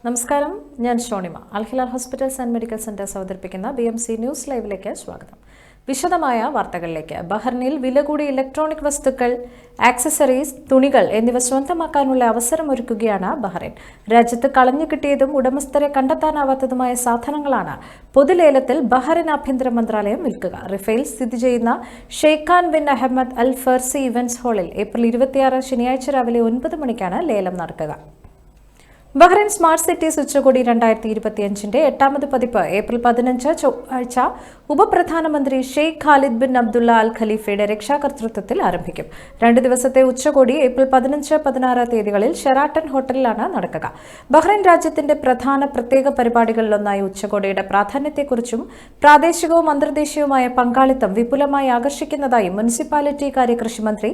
നമസ്കാരം, ഞാൻ Shonima. Al Hilal hospitals and medical centres അവതരിപ്പിക്കുന്ന BMC ന്യൂസ് ലൈവിലേക്ക് സ്വാഗതം. വിശദമായ വാർത്തകളിലേക്ക്. ബഹ്റിനിൽ വില കൂടിയ ഇലക്ട്രോണിക് വസ്തുക്കൾ, ആക്സസറീസ്, തുണികൾ എന്നിവ സ്വന്തമാക്കാനുള്ള അവസരമൊരുക്കുകയാണ് ബഹ്റിൻ. രാജ്യത്ത് കളഞ്ഞു കിട്ടിയതും ഉടമസ്ഥരെ കണ്ടെത്താനാവാത്തതുമായ സാധനങ്ങളാണ് പൊതുലേലത്തിൽ ബഹ്റിൻ ആഭ്യന്തര മന്ത്രാലയം വിൽക്കുക. റിഫയിൽ സ്ഥിതി ചെയ്യുന്ന ഷെയ്ഖാൻ ബിൻ അഹമ്മദ് അൽ ഫർസി ഇവന്റ്സ് ഹാളിൽ ഏപ്രിൽ 26 ശനിയാഴ്ച രാവിലെ 9 മണിക്കാണ് ലേലം നടക്കുക. ബഹ്റിൻ സ്മാർട്ട് സിറ്റീസ് ഉച്ചകോടി 2025 8ാമത് പതിപ്പ് ഏപ്രിൽ 15 ചൊവ്വാഴ്ച ഉപപ്രധാനമന്ത്രി ഷെയ്ഖ് ഖാലിദ് ബിൻ അബ്ദുള്ള അൽ ഖലീഫയുടെ രക്ഷാകർതൃത്വത്തിൽ ആരംഭിക്കും. 2 ദിവസത്തെ ഉച്ചകോടി ഏപ്രിൽ 15, 16 തീയതികളിൽ ഷെറാട്ടൺ ഹോട്ടലിലാണ് നടക്കുക. ബഹ്റിൻ രാജ്യത്തിന്റെ പ്രധാന പ്രത്യേക പരിപാടികളിലൊന്നായ ഉച്ചകോടിയുടെ പ്രാധാന്യത്തെക്കുറിച്ചും പ്രാദേശികവും അന്തർദേശീയവുമായ പങ്കാളിത്തം വിപുലമായി ആകർഷിക്കുന്നതായി മുനിസിപ്പാലിറ്റി കാര്യ കൃഷിമന്ത്രി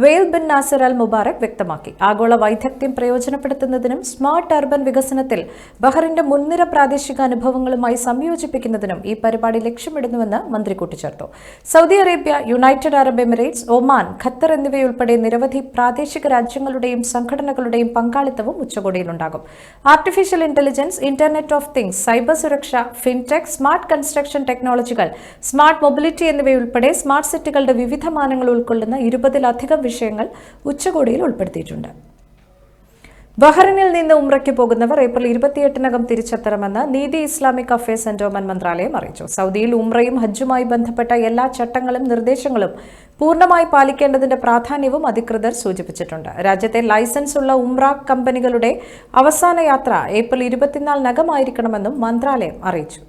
വെയിൽ ബിൻ നാസിർ അൽ മുബാറക് വ്യക്തമാക്കി. ആഗോള വൈദഗ്ധ്യം പ്രയോജനപ്പെടുത്തുന്നതിനും സ്മാർട്ട് അർബൻ വികസനത്തിൽ ബഹ്റിന്റെ മുൻനിര പ്രാദേശിക അനുഭവങ്ങളുമായി സംയോജിപ്പിക്കുന്നതിനും ഈ പരിപാടി ലക്ഷ്യമിടുന്നുവെന്ന് മന്ത്രി കൂട്ടിച്ചേർത്തു. Saudi Arabia, United Arab Emirates, Oman, Qatar എന്നിവയുൾപ്പെടെ നിരവധി പ്രാദേശിക രാജ്യങ്ങളുടെയും സംഘടനകളുടെയും പങ്കാളിത്തവും ഉച്ചകോടിയിലുണ്ടാകും. Artificial intelligence, internet of things, cyber സുരക്ഷ, ഫിൻടെക്, സ്മാർട്ട് കൺസ്ട്രക്ഷൻ ടെക്നോളജികൾ, സ്മാർട്ട് മൊബിലിറ്റി എന്നിവയുൾപ്പെടെ സ്മാർട്ട് സിറ്റികളുടെ വിവിധ മാനങ്ങൾ ഉൾക്കൊള്ളുന്ന 20-ലധികം വിഷയങ്ങൾ ഉച്ചകോടിയിൽ ഉൾപ്പെടുത്തിയിട്ടുണ്ട്. ബഹ്റിനിൽ നിന്ന് ഉംറയ്ക്ക് പോകുന്നവർ ഏപ്രിൽ 28-നകം തിരിച്ചെത്തണമെന്ന് നീതി, ഇസ്ലാമിക് അഫയേഴ്സ് എൻഡോമെന്റ് മന്ത്രാലയം അറിയിച്ചു. സൗദിയിൽ ഉംറയും ഹജ്ജുമായി ബന്ധപ്പെട്ട എല്ലാ ചട്ടങ്ങളും നിർദ്ദേശങ്ങളും പൂർണ്ണമായി പാലിക്കേണ്ടതിന്റെ പ്രാധാന്യവും അധികൃതർ സൂചിപ്പിച്ചിട്ടുണ്ട്. രാജ്യത്തെ ലൈസൻസ് ഉള്ള ഉംറ കമ്പനികളുടെ അവസാന യാത്ര ഏപ്രിൽ 24-നകമായിരിക്കണമെന്നും മന്ത്രാലയം അറിയിച്ചു.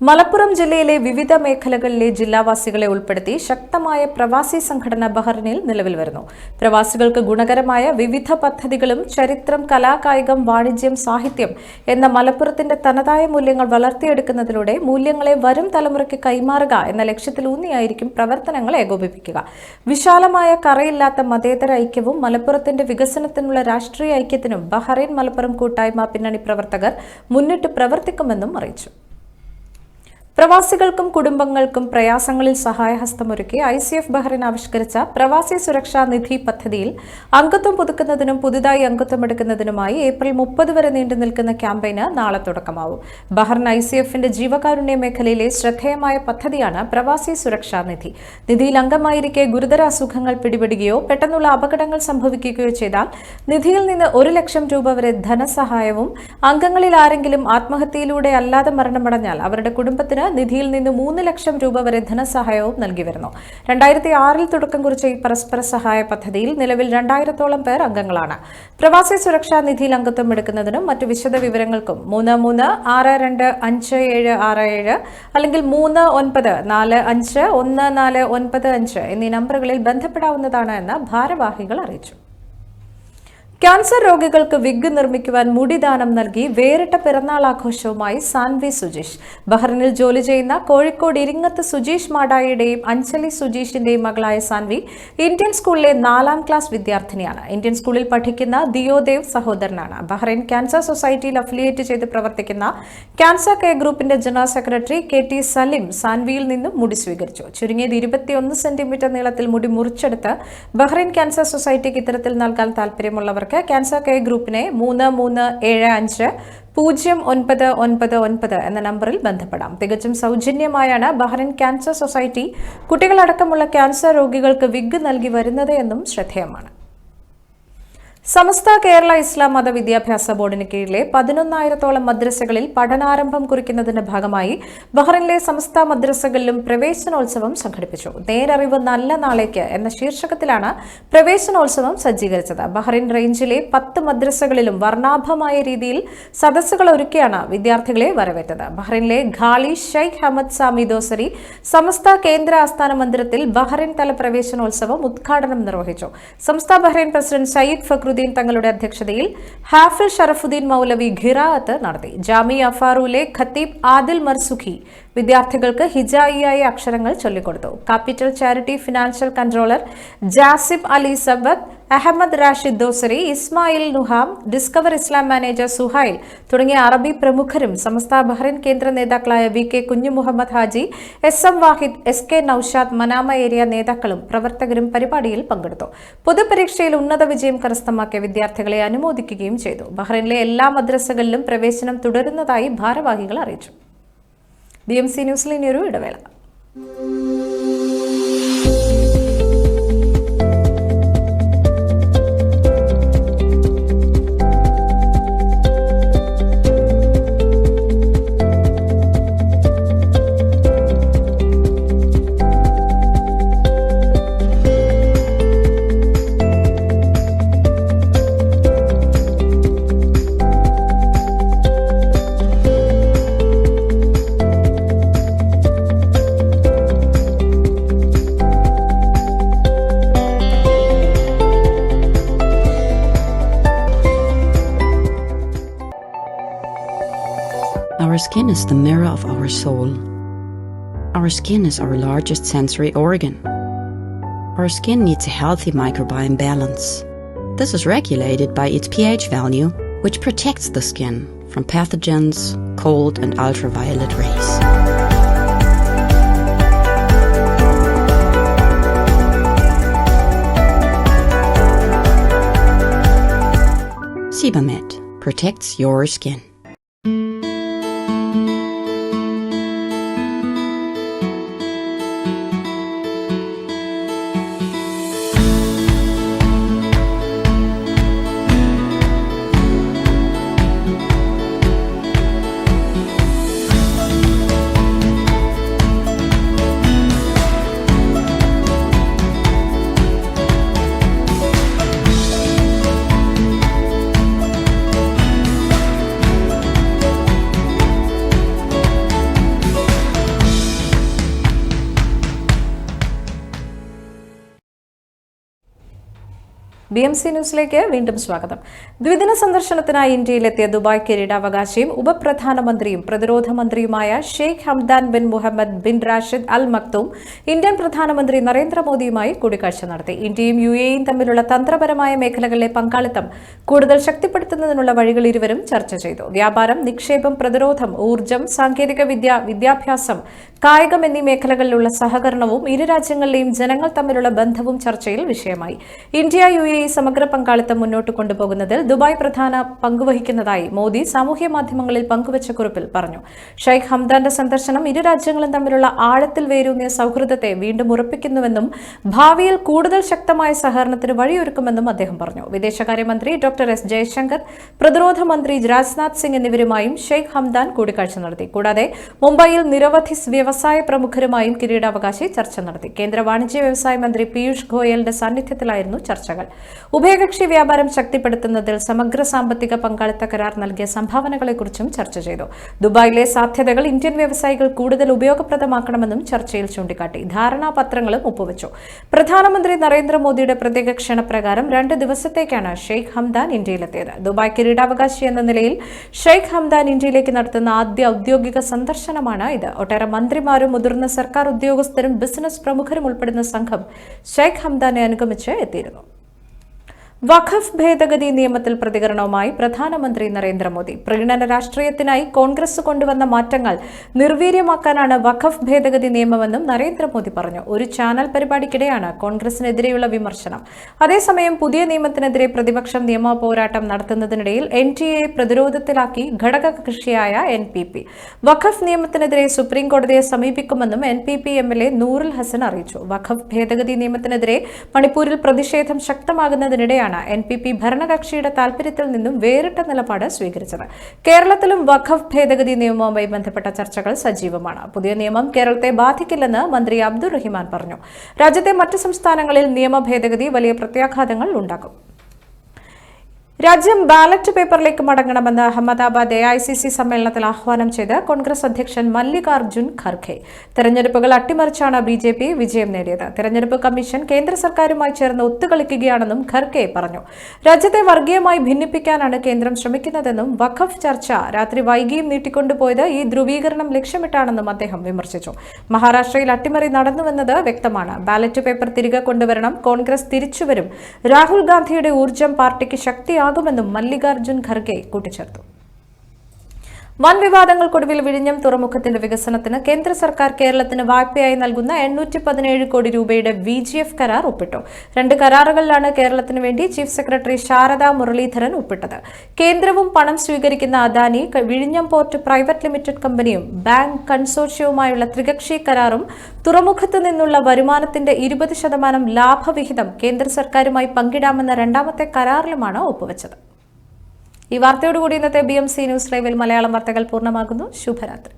മലപ്പുറം ജില്ലയിലെ വിവിധ മേഖലകളിലെ ജില്ലാവാസികളെ ഉൾപ്പെടുത്തി ശക്തമായ പ്രവാസി സംഘടന ബഹ്റിനിൽ നിലവിൽ വരുന്നു. പ്രവാസികൾക്ക് ഗുണകരമായ വിവിധ പദ്ധതികളും ചരിത്രം, കലാകായികം, വാണിജ്യം, സാഹിത്യം എന്ന മലപ്പുറത്തിന്റെ തനതായ മൂല്യങ്ങൾ വളർത്തിയെടുക്കുന്നതിലൂടെ മൂല്യങ്ങളെ വരും തലമുറയ്ക്ക് കൈമാറുക എന്ന ലക്ഷ്യത്തിലൂന്നിയായിരിക്കും പ്രവർത്തനങ്ങൾ ഏകോപിപ്പിക്കുക. വിശാലമായ കറയില്ലാത്ത മതേതര ഐക്യവും മലപ്പുറത്തിന്റെ വികസനത്തിനുള്ള രാഷ്ട്രീയ ഐക്യത്തിനും ബഹ്റൈൻ മലപ്പുറം കൂട്ടായ്മ പിന്നണി പ്രവർത്തകർ മുന്നിട്ട് പ്രവർത്തിക്കുമെന്നും അറിയിച്ചു. പ്രവാസികൾക്കും കുടുംബങ്ങൾക്കും പ്രയാസങ്ങളിൽ സഹായഹസ്തമൊരുക്കി ICF ബഹ്റിൻ ആവിഷ്കരിച്ച പ്രവാസി സുരക്ഷാ നിധി പദ്ധതിയിൽ അംഗത്വം പുതുക്കുന്നതിനും പുതുതായി അംഗത്വമെടുക്കുന്നതിനുമായി ഏപ്രിൽ 30 വരെ നീണ്ടു നിൽക്കുന്ന ക്യാമ്പയിന് നാളെ തുടക്കമാവും. ബഹ്റിൻ ICFന്റെ ജീവകാരുണ്യ മേഖലയിലെ ശ്രദ്ധേയമായ പദ്ധതിയാണ് പ്രവാസി സുരക്ഷാ നിധി. നിധിയിൽ അംഗമായിരിക്കെ ഗുരുതര അസുഖങ്ങൾ പിടിപെടുകയോ പെട്ടെന്നുള്ള അപകടങ്ങൾ സംഭവിക്കുകയോ ചെയ്താൽ നിധിയിൽ നിന്ന് 1 ലക്ഷം രൂപ വരെ ധനസഹായവും, അംഗങ്ങളിൽ ആരെങ്കിലും ആത്മഹത്യയിലൂടെ അല്ലാതെ മരണമടഞ്ഞാൽ അവരുടെ കുടുംബത്തിന് നിധിയിൽ നിന്ന് 3 ലക്ഷം രൂപ വരെ ധനസഹായവും നൽകി വരുന്നു. 2006-ൽ തുടക്കം കുറിച്ച ഈ പരസ്പര സഹായ പദ്ധതിയിൽ നിലവിൽ 2000-ഓളം പേർ അംഗങ്ങളാണ്. പ്രവാസി സുരക്ഷാ നിധിയിൽ അംഗത്വം എടുക്കുന്നതിനും മറ്റു വിശദ വിവരങ്ങൾക്കും 3362556767 അല്ലെങ്കിൽ 39451495 എന്നീ നമ്പറുകളിൽ ബന്ധപ്പെടാവുന്നതാണ് എന്ന് ഭാരവാഹികൾ അറിയിച്ചു. ക്യാൻസർ രോഗികൾക്ക് വിഗ് നിർമ്മിക്കുവാൻ മുടിദാനം നൽകി വേറിട്ട പിറന്നാൾ ആഘോഷവുമായി സാൻവി സുജീഷ്. ബഹ്റിനിൽ ജോലി ചെയ്യുന്ന കോഴിക്കോട് ഇരിങ്ങത്ത് സുജീഷ് മാടായിയുടെയും അഞ്ജലി സുജീഷിന്റെയും മകളായ സാൻവി ഇന്ത്യൻ സ്കൂളിലെ 4ാം ക്ലാസ് വിദ്യാർത്ഥിനിയാണ്. ഇന്ത്യൻ സ്കൂളിൽ പഠിക്കുന്ന ദിയോദേവ് സഹോദരനാണ്. ബഹ്റൈൻ ക്യാൻസർ സൊസൈറ്റിയിൽ അഫിലിയേറ്റ് ചെയ്ത് പ്രവർത്തിക്കുന്ന ക്യാൻസർ കെയർ ഗ്രൂപ്പിന്റെ ജനറൽ സെക്രട്ടറി KT സലിം സാൻവിയിൽ നിന്നും മുടി സ്വീകരിച്ചു. ചുരുങ്ങിയത് 21 സെന്റിമീറ്റർ നീളത്തിൽ മുടി മുറിച്ചെടുത്ത് ബഹ്റൈൻ ക്യാൻസർ സൊസൈറ്റിക്ക് ഇത്തരത്തിൽ നൽകാൻ താൽപ്പര്യമുള്ളവർക്ക് ക്യാൻസർ കെയർ ഗ്രൂപ്പിനെ 33750999 എന്ന നമ്പറിൽ ബന്ധപ്പെടാം. തികച്ചും സൗജന്യമായാണ് ബഹ്റിൻ ക്യാൻസർ സൊസൈറ്റി കുട്ടികളടക്കമുള്ള ക്യാൻസർ രോഗികൾക്ക് വിഗ് നൽകി വരുന്നത് എന്നും ശ്രദ്ധേയമാണ്. സമസ്ത കേരള ഇസ്ലാം മത വിദ്യാഭ്യാസ ബോർഡിന് കീഴിലെ 11,000-ഓളം മദ്രസകളിൽ പഠനാരംഭം കുറിക്കുന്നതിന്റെ ഭാഗമായി ബഹ്റിനിലെ സമസ്ത മദ്രസകളിലും പ്രവേശനോത്സവം സംഘടിപ്പിച്ചു. നേരറിവ് നല്ല നാളേക്ക് എന്ന ശീർഷകത്തിലാണ് പ്രവേശനോത്സവം സജ്ജീകരിച്ചത്. ബഹ്റിൻ റേഞ്ചിലെ 10 മദ്രസകളിലും വർണ്ണാഭമായ രീതിയിൽ സദസ്സുകൾ ഒരുക്കിയാണ് വിദ്യാർത്ഥികളെ വരവേറ്റത്. ബഹ്റിനിലെ ഖാളി ഷെയ്ഖ് ഹമദ് സാമി ദോസരി സമസ്ത കേന്ദ്ര ആസ്ഥാന മന്ദിരത്തിൽ ബഹ്റിൻ തല പ്രവേശനോത്സവം ഉദ്ഘാടനം നിർവഹിച്ചു. സമസ്ത ബഹ്റിൻ പ്രസിഡന്റ് സയ്യിദ് ഫക്രുദ്ദീൻ തങ്ങളുടെ അധ്യക്ഷതയിൽ ഹാഫിൽ ഷറഫുദ്ദീൻ മൗലവി ഖിറാഅത്ത് നടത്തി. ജാമിയ ഫാറൂലെ ഖത്തീബ് ആദിൽ മർസുഖി വിദ്യാർത്ഥികൾക്ക് ഹിജായിയായ അക്ഷരങ്ങൾ ചൊല്ലിക്കൊടുത്തു. Capital charity financial controller Jasib Ali Sabath, Ahmed Rashid Dosari, Ismail Nuham, Discover Islam manager Suhail തുടങ്ങിയ അറബി പ്രമുഖരും സമസ്ത ബഹ്റൈൻ കേന്ദ്ര നേതാക്കളായ VK Kunhumuhammed Haji, SM Wahid, SK Naushad, Manama area നേതാക്കളും പ്രവർത്തകരും പരിപാടിയിൽ പങ്കെടുത്തു. പൊതുപരീക്ഷയിൽ ഉന്നത വിജയം കരസ്ഥമാക്കിയ വിദ്യാർത്ഥികളെ അനുമോദിക്കുകയും ചെയ്തു. ബഹ്റൈനിലെ എല്ലാ മദ്രസകളിലും പ്രവേശനം തുടരുന്നതായി ഭാരവാഹികൾ അറിയിച്ചു. BMC ന്യൂസിൽ ഇനിയൊരു ഇടവേള. Our skin is the mirror of our soul. Our skin is our largest sensory organ. Our skin needs a healthy microbiome balance. This is regulated by its pH value, which protects the skin from pathogens, cold and ultraviolet rays. Sebamed protects your skin. BMC ന്യൂസിലേക്ക് വീണ്ടും സ്വാഗതം. ദ്വിദിന സന്ദർശനത്തിനായി ഇന്ത്യയിലെത്തിയ Dubai കിരീടാവകാശിയും ഉപപ്രധാനമന്ത്രിയും പ്രതിരോധ മന്ത്രിയുമായ Sheikh Hamdan bin Mohammed bin Rashid Al Maktoum Indian പ്രധാനമന്ത്രി നരേന്ദ്രമോദിയുമായി കൂടിക്കാഴ്ച നടത്തി. ഇന്ത്യയും UAEയും തമ്മിലുള്ള തന്ത്രപരമായ മേഖലകളിലെ പങ്കാളിത്തം കൂടുതൽ ശക്തിപ്പെടുത്തുന്നതിനുള്ള വഴികൾ ഇരുവരും ചർച്ച ചെയ്തു. വ്യാപാരം, നിക്ഷേപം, പ്രതിരോധം, ഊർജ്ജം, സാങ്കേതികവിദ്യ, വിദ്യാഭ്യാസം, കായികം എന്നീ മേഖലകളിലുള്ള സഹകരണവും ഇരു രാജ്യങ്ങളിലെയും ജനങ്ങൾ തമ്മിലുള്ള ബന്ധവും ചർച്ചയിൽ വിഷയമായി. ഇന്ത്യ UAE സമഗ്ര പങ്കാളിത്തം മുന്നോട്ട് കൊണ്ടുപോകുന്നതിൽ ദുബായ് പ്രധാന പങ്കുവഹിക്കുന്നതായി മോദി സാമൂഹ്യ മാധ്യമങ്ങളിൽ പങ്കുവച്ച കുറിപ്പിൽ പറഞ്ഞു. ഷെയ്ഖ് ഹംദാന്റെ സന്ദർശനം ഇരു രാജ്യങ്ങളും തമ്മിലുള്ള ആഴത്തിൽ വേരൂന്നിയ സൗഹൃദത്തെ വീണ്ടും ഉറപ്പിക്കുന്നുവെന്നും ഭാവിയിൽ കൂടുതൽ ശക്തമായ സഹകരണത്തിന് വഴിയൊരുക്കുമെന്നും അദ്ദേഹം പറഞ്ഞു. വിദേശകാര്യമന്ത്രി ഡോക്ടർ S ജയശങ്കർ, പ്രതിരോധ മന്ത്രി രാജ്നാഥ് സിംഗ് എന്നിവരുമായും ഷെയ്ഖ് ഹംദാൻ കൂടിക്കാഴ്ച നടത്തി. കൂടാതെ മുംബൈയിൽ നിരവധി വ്യവസായ പ്രമുഖരുമായും കിരീടാവകാശി ചർച്ച നടത്തി. കേന്ദ്ര വാണിജ്യ വ്യവസായ മന്ത്രി പീയൂഷ് ഗോയലിന്റെ സാന്നിധ്യത്തിലായിരുന്നു ചർച്ചകൾ. ഉഭയകക്ഷി വ്യാപാരം ശക്തിപ്പെടുത്തുന്നതിൽ സമഗ്ര സാമ്പത്തിക പങ്കാളിത്ത കരാർ നൽകിയ സംഭാവനകളെക്കുറിച്ചും ചർച്ച ചെയ്തു. ദുബായിലെ സാധ്യതകൾ ഇന്ത്യൻ വ്യവസായികൾ കൂടുതൽ ഉപയോഗപ്രദമാക്കണമെന്നും ചർച്ചയിൽ ചൂണ്ടിക്കാട്ടി. ധാരണാപത്രങ്ങളും ഒപ്പുവച്ചു. പ്രധാനമന്ത്രി നരേന്ദ്രമോദിയുടെ പ്രത്യേക ക്ഷണപ്രകാരം 2 ദിവസത്തേക്കാണ് ഷെയ്ഖ് ഹംദാൻ ഇന്ത്യയിലെത്തിയത്. ദുബായ് കിരീടാവകാശി എന്ന നിലയിൽ ഷെയ്ഖ് ഹംദാൻ ഇന്ത്യയിലേക്ക് നടത്തുന്ന ആദ്യ ഔദ്യോഗിക സന്ദർശനമാണ് ഇത്. ഒട്ടേറെ മന്ത്രിമാരും മുതിർന്ന സർക്കാർ ഉദ്യോഗസ്ഥരും ബിസിനസ് പ്രമുഖരും ഉൾപ്പെടുന്ന സംഘം ഷെയ്ഖ് ഹംദാനെ അനുഗമിച്ച് എത്തിയിരുന്നു. വഖഫ് ഭേദഗതി നിയമത്തിൽ പ്രതികരണവുമായി പ്രധാനമന്ത്രി നരേന്ദ്രമോദി. പ്രീണന രാഷ്ട്രീയത്തിനായി കോൺഗ്രസ് കൊണ്ടുവന്ന മാറ്റങ്ങൾ നിർവീര്യമാക്കാനാണ് വഖഫ് ഭേദഗതി നിയമമെന്നും നരേന്ദ്രമോദി പറഞ്ഞു. ഒരു ചാനൽ പരിപാടിക്കിടെയാണ് കോൺഗ്രസിനെതിരെയുള്ള വിമർശനം. അതേസമയം പുതിയ നിയമത്തിനെതിരെ പ്രതിപക്ഷം നിയമ പോരാട്ടം നടത്തുന്നതിനിടയിൽ NDA പ്രതിരോധത്തിലാക്കി ഘടകകക്ഷിയായ NPP വഖഫ് നിയമത്തിനെതിരെ സുപ്രീം കോടതിയെ സമീപിക്കുമെന്നും NPP MLA നൂറുൽ ഹസൻ അറിയിച്ചു. വഖഫ് ഭേദഗതി നിയമത്തിനെതിരെ മണിപ്പൂരിൽ പ്രതിഷേധം ശക്തമാകുന്നതിനിടെയാണ് NPP ഭരണകക്ഷിയുടെ താൽപര്യത്തിൽ നിന്നും വേറിട്ട നിലപാട് സ്വീകരിച്ചത്. കേരളത്തിലും വഖഫ് ഭേദഗതി നിയമവുമായി ബന്ധപ്പെട്ട ചർച്ചകൾ സജീവമാണ്. പുതിയ നിയമം കേരളത്തെ ബാധിക്കില്ലെന്ന് മന്ത്രി അബ്ദുറഹിമാൻ പറഞ്ഞു. രാജ്യത്തെ മറ്റ് സംസ്ഥാനങ്ങളിൽ നിയമ ഭേദഗതി വലിയ പ്രത്യാഘാതങ്ങൾ ഉണ്ടാക്കും. രാജ്യം ബാലറ്റ് പേപ്പറിലേക്ക് മടങ്ങണമെന്ന് അഹമ്മദാബാദ് AICC സമ്മേളനത്തിൽ ആഹ്വാനം ചെയ്ത് കോൺഗ്രസ് അധ്യക്ഷൻ മല്ലികാർജുൻ ഖർഗെ. തെരഞ്ഞെടുപ്പുകൾ അട്ടിമറിച്ചാണ് BJP വിജയം നേടിയത്. തെരഞ്ഞെടുപ്പ് കമ്മീഷൻ കേന്ദ്ര സർക്കാരുമായി ചേർന്ന് ഒത്തുകളിക്കുകയാണെന്നും ഖർഗെ പറഞ്ഞു. രാജ്യത്തെ വർഗീയമായി ഭിന്നിപ്പിക്കാനാണ് കേന്ദ്രം ശ്രമിക്കുന്നതെന്നും വഖഫ് ചർച്ച രാത്രി വൈകിയും നീട്ടിക്കൊണ്ടുപോയത് ഈ ധ്രുവീകരണം ലക്ഷ്യമിട്ടാണെന്നും അദ്ദേഹം വിമർശിച്ചു. മഹാരാഷ്ട്രയിൽ അട്ടിമറി നടന്നുവെന്നത് വ്യക്തമാണ്. ബാലറ്റ് പേപ്പർ തിരികെ കൊണ്ടുവരണം, കോൺഗ്രസ് തിരിച്ചുവരും, രാഹുൽ ഗാന്ധിയുടെ ഊർജ്ജം പാർട്ടിക്ക് ശക്തിയാകുമെന്നും മല്ലികാർജുൻ ഖർഗെ കൂട്ടിച്ചേർത്തു. വൻ വിവാദങ്ങൾക്കൊടുവിൽ വിഴിഞ്ഞം തുറമുഖത്തിന്റെ വികസനത്തിന് കേന്ദ്ര സർക്കാർ കേരളത്തിന് വായ്പയായി നൽകുന്ന 817 കോടി രൂപയുടെ VGF കരാർ ഒപ്പിട്ടു. 2 കരാറുകളിലാണ് കേരളത്തിന് വേണ്ടി ചീഫ് സെക്രട്ടറി ശാരദാ മുരളീധരൻ ഒപ്പിട്ടത്. കേന്ദ്രവും പണം സ്വീകരിക്കുന്ന അദാനി, വിഴിഞ്ഞം പോർട്ട് പ്രൈവറ്റ് ലിമിറ്റഡ് കമ്പനിയും ബാങ്ക് കൺസോർഷ്യവുമായുള്ള ത്രികക്ഷി കരാറും തുറമുഖത്ത് നിന്നുള്ള വരുമാനത്തിന്റെ 20% ലാഭവിഹിതം കേന്ദ്ര സർക്കാരുമായി പങ്കിടാമെന്ന രണ്ടാമത്തെ കരാറിലുമാണ് ഒപ്പുവെച്ചത്. ഈ വാർത്തയോടുകൂടി ഇന്നത്തെ BMC ന്യൂസ് ലൈവിൽ മലയാളം വാർത്തകൾ പൂർണ്ണമാകുന്നു. ശുഭരാത്രി.